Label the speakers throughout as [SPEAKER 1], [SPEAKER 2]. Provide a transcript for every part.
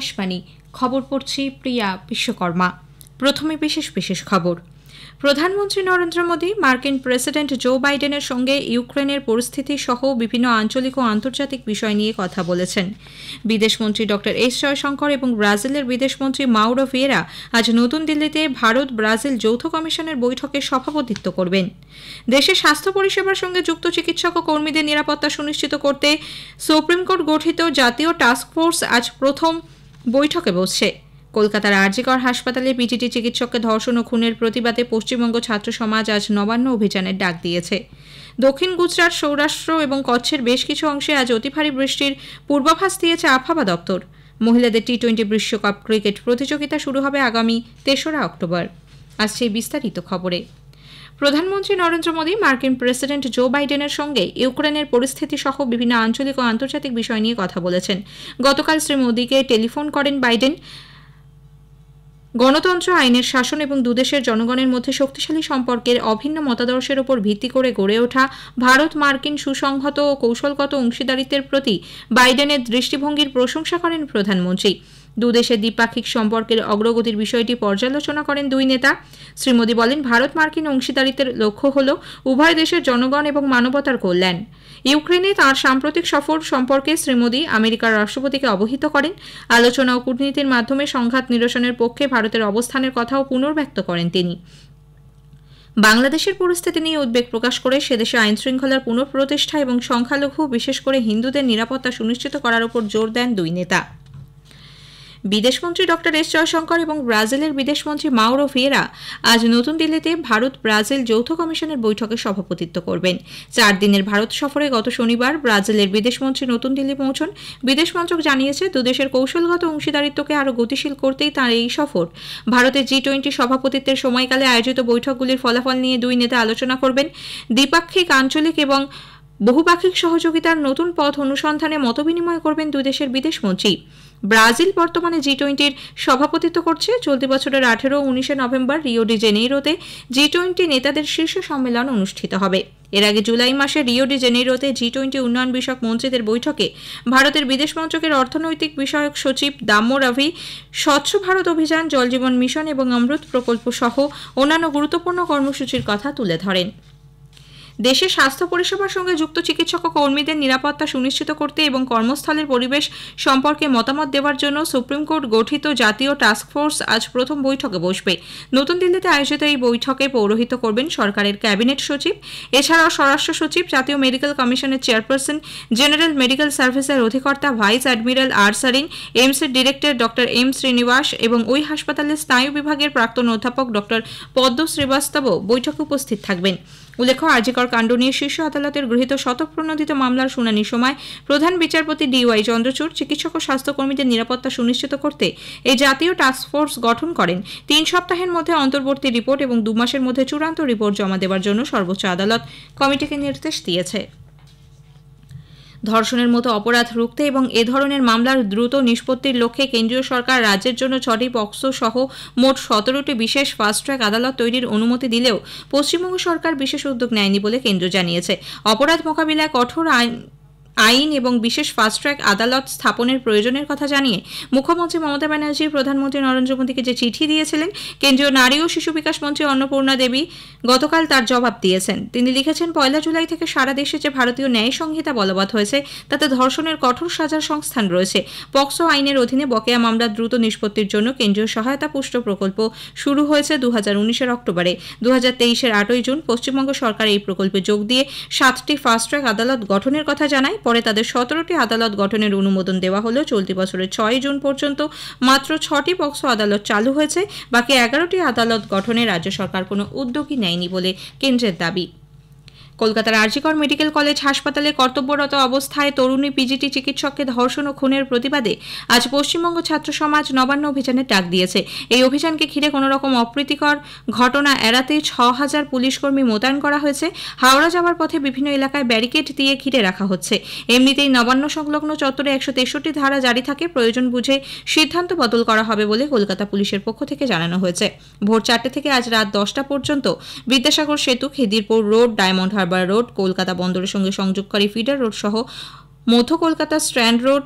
[SPEAKER 1] আকাশবাণী খবর পড়ছি প্রিয়া বিশ্বকর্মা। প্রথমে বিশেষ খবর। প্রধানমন্ত্রী নরেন্দ্র মোদী মার্কিন প্রেসিডেন্ট জো বাইডেনের সঙ্গে ইউক্রেনের পরিস্থিতি সহ বিভিন্ন আঞ্চলিক ও আন্তর্জাতিক বিষয় নিয়ে কথা বলেছেন। বিদেশমন্ত্রী ডক্টর এস জয়শঙ্কর এবং ব্রাজিলের বিদেশমন্ত্রী মাউরো ভিয়েরা আজ নতুন দিল্লিতে ভারত ব্রাজিল যৌথ কমিশনের বৈঠকে সভাপতিত্ব করবেন। দেশে স্বাস্থ্য পরিষেবার সঙ্গে যুক্ত চিকিৎসক ও কর্মীদের নিরাপত্তা সুনিশ্চিত করতে সুপ্রিম কোর্ট গঠিত জাতীয় টাস্ক ফোর্স আজ প্রথম বৈঠকে বসছে। কলকাতার আরজিকর হাসপাতালে পিজিটি চিকিৎসককে ধর্ষণ ও খুনের প্রতিবাদে পশ্চিমবঙ্গ ছাত্র সমাজ আজ নবান্ন অভিযানের ডাক দিয়েছে। দক্ষিণ গুজরাট, সৌরাষ্ট্র এবং কচ্ছের বেশ কিছু অংশে আজ অতি ভারী বৃষ্টির পূর্বাভাস দিয়েছে আবহাওয়া দপ্তর। মহিলাদের টি-20 বিশ্বকাপ ক্রিকেট প্রতিযোগিতা শুরু হবে আগামী 3রা অক্টোবর। আসছে বিস্তারিত খবরে। প্রধানমন্ত্রী নরেন্দ্র মোদী মার্কিন প্রেসিডেন্ট জো বাইডেনের সঙ্গে ইউক্রেনের পরিস্থিতি সহ বিভিন্ন আঞ্চলিক ও আন্তর্জাতিক বিষয় নিয়ে কথা বলেছেন। গতকাল শ্রী মোদীকে টেলিফোন করেন বাইডেন। গণতন্ত্র, আইনের শাসন এবং দুদেশের জনগণের মধ্যে শক্তিশালী সম্পর্কের অভিন্ন মতাদর্শের উপর ভিত্তি করে গড়ে ওঠা ভারত মার্কিন সুসংহত ও কৌশলগত অংশীদারিত্বের প্রতি বাইডেনের দৃষ্টিভঙ্গির প্রশংসা করেন প্রধানমন্ত্রী। দুদেশের দ্বিপাক্ষিক সম্পর্কের অগ্রগতির বিষয়টি পর্যালোচনা করেন দুই নেতা। শ্রী মোদী বলেন, ভারত মার্কিন অংশীদারিত্বের লক্ষ্য হল উভয় দেশের জনগণ এবং মানবতার কল্যাণ। ইউক্রেনে তাঁর সাম্প্রতিক সফর সম্পর্কে শ্রী মোদী আমেরিকার রাষ্ট্রপতিকে অবহিত করেন। আলোচনা ও কূটনীতির মাধ্যমে সংঘাত নিরসনের পক্ষে ভারতের অবস্থানের কথাও পুনর্ব্যক্ত করেন তিনি। বাংলাদেশের পরিস্থিতি নিয়ে উদ্বেগ প্রকাশ করে সেদেশে আইনশৃঙ্খলার পুনঃপ্রতিষ্ঠা এবং সংখ্যালঘু বিশেষ করে হিন্দুদের নিরাপত্তা সুনিশ্চিত করার উপর জোর দেন দুই নেতা। বিদেশমন্ত্রী ডক্টর এস জয়শঙ্কর এবং ব্রাজিলের বিদেশমন্ত্রী মাউরো ভিয়েরা আজ নতুন দিল্লিতে ভারত ব্রাজিল যৌথ কমিশনের বৈঠকে সভাপতিত্ব করবেন। 4 দিনের ভারত সফরে গত শনিবার ব্রাজিলের বিদেশমন্ত্রী নতুন দিল্লি পৌঁছন। বিদেশ মন্ত্রক জানিয়েছে, দুদেশের কৌশলগত অংশীদারিত্বকে আরও গতিশীল করতেই তাঁর এই সফর। ভারতের জি-20 সভাপতিত্বের সময়কালে আয়োজিত বৈঠকগুলির ফলাফল নিয়ে দুই নেতা আলোচনা করবেন। দ্বিপাক্ষিক, আঞ্চলিক এবং বহুপাক্ষিক সহযোগিতার নতুন পথ অনুসন্ধানে মতবিনিময় করবেন দুই দেশের বিদেশমন্ত্রী। ব্রাজিল বর্তমানে জি-20 সভাপতিত্ব করছে। চলতি বছরের 18 ও 19 নভেম্বর রিও ডি জেনেইরোতে জি-20 নেতাদের শীর্ষ সম্মেলন অনুষ্ঠিত হবে। এর আগে জুলাই মাসে রিও ডি জেনেইরোতে জি-20 উন্নয়ন বিষয়ক মন্ত্রীদের বৈঠকে ভারতের বিদেশ মন্ত্রকের অর্থনৈতিক বিষয়ক সচিব দাম্য রাভি স্বচ্ছ ভারত অভিযান, জল জীবন মিশন এবং অমৃত প্রকল্প সহ অন্যান্য গুরুত্বপূর্ণ কর্মসূচির কথা তুলে ধরেন। দেশে স্বাস্থ্য পরিষেবার সঙ্গে যুক্ত চিকিৎসক ও কর্মীদের নিরাপত্তা সুনিশ্চিত করতে এবং কর্মস্থলের পরিবেশ সম্পর্কে মতামত দেওয়ার জন্য সুপ্রিম কোর্ট গঠিত জাতীয় টাস্ক ফোর্স আজ প্রথম বৈঠকে বসবে। নতুন দিল্লিতে আয়োজিত এই বৈঠকে পৌরোহিত্য করবেন সরকারের ক্যাবিনেট সচিব। এছাড়াও স্বরাষ্ট্র সচিব, জাতীয় মেডিকেল কমিশনের চেয়ারপারসন, জেনারেল মেডিকেল সার্ভিসের অধিকর্তা ভাইস অ্যাডমিরাল আর সারিন, এইমসের ডিরেক্টর ডক্টর এম শ্রীনিবাস এবং ওই হাসপাতালের স্নায়ু বিভাগের প্রাক্তন অধ্যাপক ডক্টর পদ্ম শ্রীবাস্তবও বৈঠকে উপস্থিত থাকবেন। উল্লেখ্য, আরজিকর কাণ্ড নিয়ে শীর্ষ আদালতের গৃহীত স্বতঃপ্রণোদিত মামলার শুনানির সময় প্রধান বিচারপতি DY চন্দ্রচূড় চিকিৎসক ও স্বাস্থ্যকর্মীদের নিরাপত্তা সুনিশ্চিত করতে এই জাতীয় টাস্ক ফোর্স গঠন করেন। 3 সপ্তাহের মধ্যে অন্তর্বর্তী রিপোর্ট এবং 2 মাসের মধ্যে চূড়ান্ত রিপোর্ট জমা দেওয়ার জন্য সর্বোচ্চ আদালত কমিটিকে নির্দেশ দিয়েছে। ধর্ষণের মতো অপরাধ রুখতে এবং এ ধরনের মামলার দ্রুত নিষ্পত্তির লক্ষ্যে কেন্দ্রীয় সরকার রাজ্যের জন্য 6টি পক্সো সহ মোট 17টি বিশেষ ফাস্ট ট্র্যাক আদালত তৈরির অনুমতি দিলেও পশ্চিমবঙ্গ সরকার বিশেষ উদ্যোগ নেয়নি বলে কেন্দ্র জানিয়েছে। অপরাধ মোকাবিলায় কঠোর আইন এবং বিশেষ ফাস্ট ট্র্যাক আদালত স্থাপনের প্রয়োজনের কথা জানিয়ে মুখ্যমন্ত্রী মমতা ব্যানার্জি প্রধানমন্ত্রী নরেন্দ্র মোদীকে যে চিঠি দিয়েছিলেন, কেন্দ্রীয় নারী ও শিশু বিকাশ মন্ত্রী অন্নপূর্ণা দেবী গতকাল তার জবাব দিয়েছেন। তিনি লিখেছেন, 1 জুলাই থেকে সারা দেশে যে ভারতীয় ন্যায় সংহিতা বলবৎ হয়েছে তাতে ধর্ষণের কঠোর সাজার সংস্থান রয়েছে। পক্সো আইনের অধীনে বকেয়া মামলার দ্রুত নিষ্পত্তির জন্য কেন্দ্রীয় সহায়তা পুষ্ট প্রকল্প শুরু হয়েছে 2019-এর অক্টোবরে। 2023-এর 8ই জুন পশ্চিমবঙ্গ সরকার এই প্রকল্পে যোগ দিয়ে 7টি ফাস্ট ট্র্যাক আদালত গঠনের কথা জানায়। পরে তাদের 17টি আদালত গঠনের অনুমোদন দেওয়া হলেও চলতি বছরের 6 জুন পর্যন্ত মাত্র 6টি পক্সো আদালত চালু হয়েছে। বাকি 11টি আদালত গঠনে রাজ্য সরকার কোনো উদ্যোগই নেয়নি বলে কেন্দ্রের দাবি। কলকাতার আরজিকর মেডিকেল কলেজ হাসপাতালে কর্তব্যরত অবস্থায় তরুণী পিজিটি চিকিৎসককে ধর্ষণ ও খুনের প্রতিবাদে আজ পশ্চিমবঙ্গ ছাত্র সমাজ নবান্ন অভিযানের ডাক দিয়েছে। এই অভিযানকে ঘিরে কোনো রকম অপ্রীতিকর ঘটনা এড়াতে 6000 পুলিশকর্মী মোতায়েন করা হয়েছে। হাওড়া যাওয়ার পথে বিভিন্ন এলাকায় ব্যারিকেড দিয়ে ঘিরে রাখা হচ্ছে। এমনিতেই নবান্ন সংলগ্ন চত্বরে 163 ধারা জারি থাকে। প্রয়োজন বুঝে সিদ্ধান্ত বদল করা হবে বলে কলকাতা পুলিশের পক্ষ থেকে জানানো হয়েছে। ভোর 4টে থেকে আজ রাত 10টা পর্যন্ত বিদ্যাসাগর সেতু, Khidirpur road, diamond Harbour road, Kolkata বন্দরের সঙ্গে সংযোগকারী ফিডার রোড সহ মধ্য কলকাতা স্ট্র্যান্ড রোড,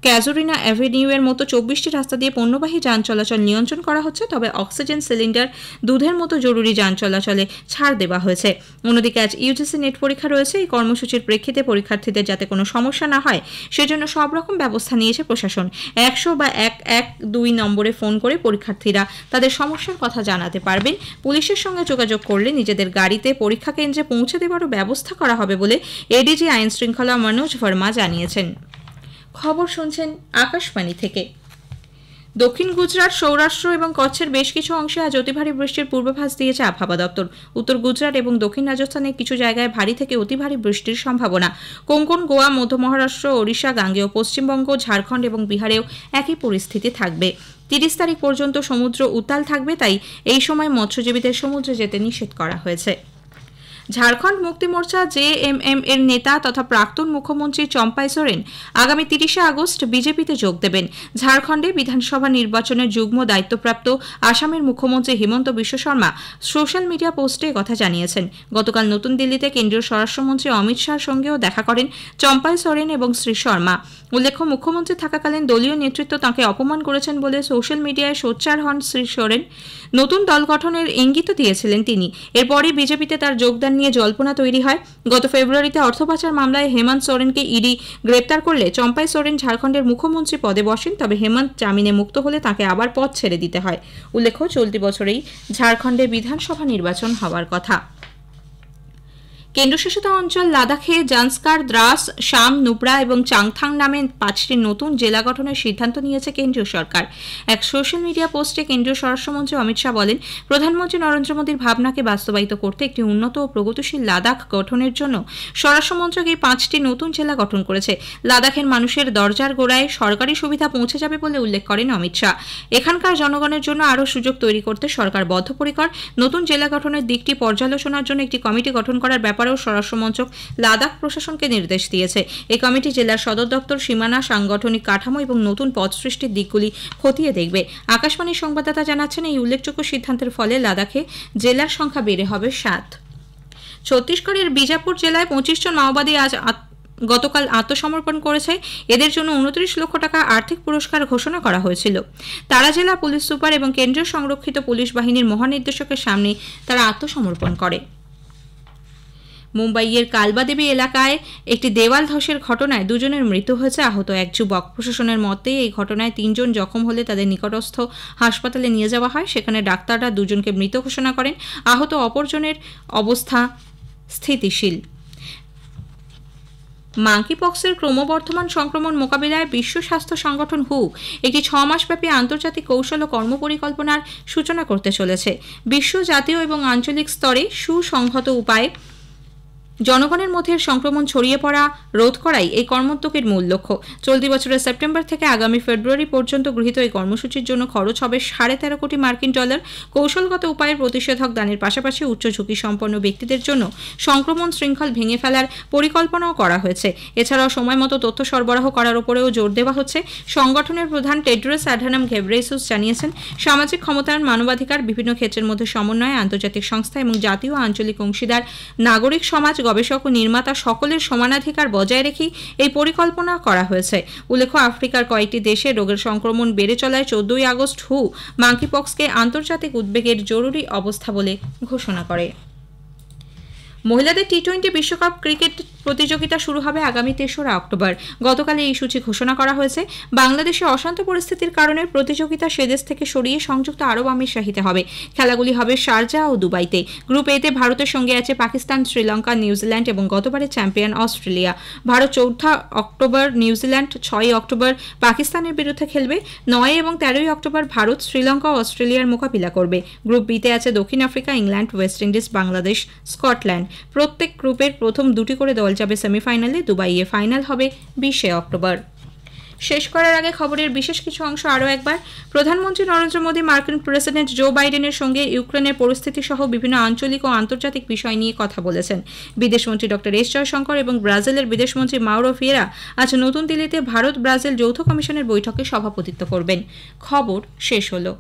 [SPEAKER 1] ক্যাজোরিনা অ্যাভিনিউয়ের মতো 24টি রাস্তা দিয়ে পণ্যবাহী যান চলাচল নিয়ন্ত্রণ করা হচ্ছে, তবে অক্সিজেন সিলিন্ডার, দুধের মতো জরুরি যান চলাচলে ছাড় দেওয়া হয়েছে। অন্যদিকে আজ ইউজিসি নেট পরীক্ষা রয়েছে। এই কর্মসূচির প্রেক্ষিতে পরীক্ষার্থীদের যাতে কোনো সমস্যা না হয় সেজন্য সব রকম ব্যবস্থা নিয়েছে প্রশাসন। 100 বা 112 নম্বরে ফোন করে পরীক্ষার্থীরা তাদের সমস্যার কথা জানাতে পারবেন। পুলিশের সঙ্গে যোগাযোগ করলে নিজেদের গাড়িতে পরীক্ষা কেন্দ্রে পৌঁছে দেওয়ারও ব্যবস্থা করা হবে বলে এডিজি আইন শৃঙ্খলা মনোজ ভার্মা জানিয়েছেন। খবর শুনছেন আকাশবাণী থেকে। দক্ষিণ গুজরাট, সৌরাষ্ট্র এবং কচ্ছের বেশ কিছু অংশে আজ অতি ভারী বৃষ্টির পূর্বাভাস দিয়েছে আবহাওয়া দপ্তর। উত্তর গুজরাট এবং দক্ষিণ রাজস্থানে কিছু জায়গায় ভারী থেকে অতি ভারী বৃষ্টির সম্ভাবনা। কোঙ্কণ, গোয়া, মধ্য মহারাষ্ট্র, ওড়িশা, গাঙ্গেয় পশ্চিমবঙ্গ, ঝাড়খণ্ড এবং বিহারেও একই পরিস্থিতি থাকবে। 30 তারিখ পর্যন্ত সমুদ্র উত্তাল থাকবে, তাই এই সময় মৎস্যজীবীদের সমুদ্রে যেতে নিষেধ করা হয়েছে। ঝাড়খণ্ড মুক্তি মোর্চা জেএমএম এর নেতা তথা প্রাক্তন মুখ্যমন্ত্রী চম্পাই সোরেন আগামী 30শে আগস্ট বিজেপিতে যোগ দেবেন। ঝাড়খণ্ডে বিধানসভা নির্বাচনের যুগ্ম দায়িত্বপ্রাপ্ত আসামের মুখ্যমন্ত্রী হিমন্ত বিশ্ব শর্মা সোশ্যাল মিডিয়া পোস্টে কথা জানিয়েছেন। গতকাল নতুন দিল্লিতে কেন্দ্রীয় স্বরাষ্ট্রমন্ত্রী অমিত শাহর সঙ্গেও দেখা করেন চম্পাই সোরেন এবং শ্রী শর্মা। উল্লেখ্য, মুখ্যমন্ত্রী থাকাকালীন দলীয় নেতৃত্ব তাঁকে অপমান করেছেন বলে সোশ্যাল মিডিয়ায় সোচ্চার হন শ্রী সোরেন। নতুন দল গঠনের ইঙ্গিত দিয়েছিলেন তিনি। এরপরই বিজেপিতে তার যোগদান নিয়ে জল্পনা তৈরি হয়। গত ফেব্রুয়ারিতে অর্থ পাচার মামলায় হেমন্ত সোরেনকে ইডি গ্রেপ্তার করলে চম্পাই সোরেন ঝাড়খণ্ডের মুখ্যমন্ত্রী পদে বসেন, তবে হেমন্ত জামিনে মুক্ত হলে তাঁকে আবার পদ ছেড়ে দিতে হয়। উল্লেখ্য, চলতি বছরেই ঝাড়খণ্ডে বিধানসভা নির্বাচন হওয়ার কথা। কেন্দ্রশাসিত অঞ্চল লাদাখে জান্সকার, দ্রাস, শাম, নুব্রা এবং চাংথাং নামে 5টি নতুন জেলা গঠনের সিদ্ধান্ত নিয়েছে কেন্দ্রীয় সরকার। এক সোশ্যাল মিডিয়া পোস্টে কেন্দ্রীয় স্বরাষ্ট্রমন্ত্রী অমিত শাহ বলেন, প্রধানমন্ত্রী নরেন্দ্র মোদীর ভাবনাকে বাস্তবায়িত করতে একটি উন্নত ও প্রগতিশীল লাদাখ গঠনের জন্য স্বরাষ্ট্রমন্ত্রক এই 5টি নতুন জেলা গঠন করেছে। লাদাখের মানুষের দরজার গোড়ায় সরকারি সুবিধা পৌঁছে যাবে বলে উল্লেখ করেন অমিত শাহ। এখানকার জনগণের জন্য আরও সুযোগ তৈরি করতে সরকার বদ্ধপরিকর। নতুন জেলা গঠনের দিকটি পর্যালোচনার জন্য একটি কমিটি গঠন করার ব্যাপারেও স্বরাষ্ট্রমন্ত্রক লাদাখ প্রশাসনকে নির্দেশ দিয়েছে। এই কমিটি জেলার সদর দপ্তর, সীমানা, সাংগঠনিক কাঠামো এবং নতুন পদ সৃষ্টির দিকগুলি খতিয়ে দেখবে। আকাশবাণীর সংবাদদাতা জানাচ্ছেন, এই উল্লেখযোগ্য সিদ্ধান্তের ফলে লাদাখে জেলার সংখ্যা বেড়ে হবে 7। ছত্তিশগড়ের বিজাপুর জেলায় 25 জন মাওবাদী আজ গতকাল আত্মসমর্পণ করেছে। এদের জন্য 29 লক্ষ টাকা আর্থিক পুরস্কার ঘোষণা করা হয়েছিল। তারা জেলা পুলিশ সুপার এবং কেন্দ্রীয় সংরক্ষিত পুলিশ বাহিনীর মহানির্দেশকের সামনে তারা আত্মসমর্পণ করে। মুম্বাইয়ের কালবাদেবী এলাকায় একটি দেওয়াল ধসের ঘটনায় 2 জনের মৃত্যু হয়েছে, আহত এক যুবক। প্রশাসনের মতে এই ঘটনায় 3 জন জখম হলে তাদের নিকটস্থ হাসপাতালে নিয়ে যাওয়া হয়। সেখানে ডাক্তাররা 2 জনকে মৃত ঘোষণা করেন। আহত অপরজনের অবস্থা স্থিতিশীল। মাঙ্কিপক্সের ক্রমবর্ধমান সংক্রমণ মোকাবিলায় বিশ্ব স্বাস্থ্য সংগঠন হু একটি 6 মাসব্যাপী আন্তর্জাতিক কৌশল ও কর্মপরিকল্পনার সূচনা করতে চলেছে। বিশ্ব, জাতীয় এবং আঞ্চলিক স্তরে সুসংহত উপায়ে জনগণের মধ্যে সংক্রমণ ছড়িয়ে পড়া রোধ করাই এই কর্মোদ্যোগের মূল লক্ষ্য। চলতি বছরের সেপ্টেম্বর থেকে আগামী ফেব্রুয়ারি পর্যন্ত গৃহীত এই কর্মসূচির জন্য খরচ হবে $13.5 কোটি মার্কিন ডলার। কৌশলগত উপায়ের প্রতিষেধক দানের পাশাপাশি উচ্চ ঝুঁকি সম্পন্ন ব্যক্তিদের জন্য সংক্রমণ শৃঙ্খল ভেঙে ফেলার পরিকল্পনাও করা হয়েছে। এছাড়াও সময়মতো তথ্য সরবরাহ করার উপরেও জোর দেওয়া হচ্ছে। সংগঠনের প্রধান টেড্রোস অ্যাডহানম ঘেব্রেয়েসুস জানিয়েছেন, সামাজিক ক্ষমতায়ন, মানবাধিকার, বিভিন্ন ক্ষেত্রের মধ্যে সমন্বয়, আন্তর্জাতিক সংস্থা এবং জাতীয় আঞ্চলিক অংশীদার, নাগরিক সমাজ, গবেষক ও নির্মাতা সকলের সমানাধিকার বজায় রেখেই এই পরিকল্পনা করা হয়েছে। উল্লেখ্য, আফ্রিকার কয়েকটি দেশে রোগের সংক্রমণ বেড়ে চলায় 14 আগস্ট হু মাঙ্কিপক্সকে আন্তর্জাতিক উদ্বেগের জরুরি অবস্থা বলে ঘোষণা করে। মহিলাদের টি-20 বিশ্বকাপ ক্রিকেট প্রতিযোগিতা শুরু হবে আগামী 3রা অক্টোবর। গতকাল এই সূচি ঘোষণা করা হয়েছে। বাংলাদেশে অশান্ত পরিস্থিতির কারণে প্রতিযোগিতা সেদেশ থেকে সরিয়ে সংযুক্ত আরব আমিরাতে হবে। খেলাগুলি হবে শারজাহ ও দুবাইতে। গ্রুপ এতে ভারতের সঙ্গে আছে পাকিস্তান, শ্রীলঙ্কা, নিউজিল্যান্ড এবং গতবারের champion Australia. Bharat 4 October, New Zealand 6 October পাকিস্তানের বিরুদ্ধে খেলবে। 9 এবং 13 অক্টোবর ভারত শ্রীলঙ্কা ও অস্ট্রেলিয়ার মোকাবিলা করবে। গ্রুপ বিতে আছে দক্ষিণ Africa, England, West Indies, Bangladesh, Scotland. প্রত্যেক গ্রুপের প্রথম 2টি করে দল যাবে সেমিফাইনালে। দুবাইয়ে ফাইনাল হবে 20 অক্টোবর। শেষ করার আগে খবরের বিশেষ কিছু অংশ আরও একবার। প্রধানমন্ত্রী নরেন্দ্র মোদী মার্কিন প্রেসিডেন্ট জো বাইডেনের সঙ্গে ইউক্রেনের পরিস্থিতি সহ বিভিন্ন আঞ্চলিক ও আন্তর্জাতিক বিষয় নিয়ে কথা বলেছেন। বিদেশমন্ত্রী ডক্টর এস জয়শঙ্কর এবং ব্রাজিলের বিদেশমন্ত্রী মাউরো ভিয়েরা আজ নতুন দিল্লিতে ভারত ব্রাজিল যৌথ কমিশনের বৈঠকে সভাপতিত্ব করবেন। খবর শেষ হলো।